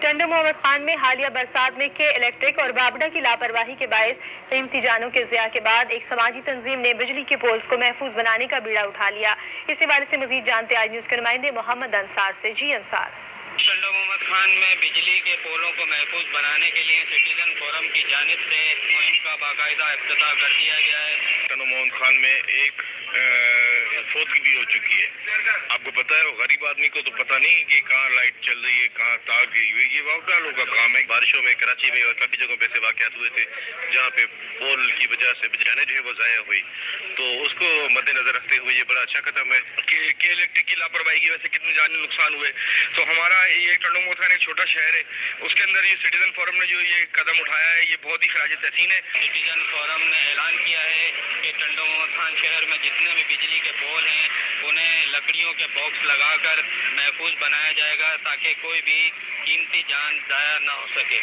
टंडो मोहम्मद खान में हालिया बरसात में के इलेक्ट्रिक और बाबड़ा की लापरवाही के बायस कीमती जानों के ज़िया के बाद एक समाजी तंजीम ने बिजली के पोल्स को महफूज बनाने का बीड़ा उठा लिया। इस हवाले से मजीद जानते आज न्यूज़ के नुमाइंदे मोहम्मद अंसार से। जी अंसार। टंडो मोहम्मद खान में बिजली के पोलों को महफूज बनाने के लिए सिटीजन फोरम की जानिब से मुहिम का बाकायदा इफ्तिताह कर दिया गया है। टंडो मोहम्मद खान में एक फौतगी भी हो चुकी है। आपको पता है, गरीब आदमी को तो पता नहीं कि कहाँ लाइट चल रही है, कहाँ तार गिरी हुई है। ये वाक़ वालों का काम है। बारिशों में कराची में और काफ़ी जगहों पे ऐसे वाक़यात हुए थे जहाँ पे पोल की वजह से बिजली जो है वो ज़ाया हुई। तो उसको मद्देनजर रखते हुए ये बड़ा अच्छा कदम है कि इलेक्ट्रिक की लापरवाही की वजह से कितने जानी नुकसान हुए। तो हमारा ये टंडो मोहम्मद खान एक छोटा शहर है, उसके अंदर ये सिटीजन फोरम ने जो ये कदम उठाया है ये बहुत ही खराज तहसीन है। सिटीजन फोरम ने ऐलान किया है कि टंडो मोहम्मद खान शहर में जितने भी बिजली के पोल हैं उन्हें लकड़ियों के बॉक्स लगाकर महफूज बनाया जाएगा ताकि कोई भी कीमती जान ज़ाया ना हो सके।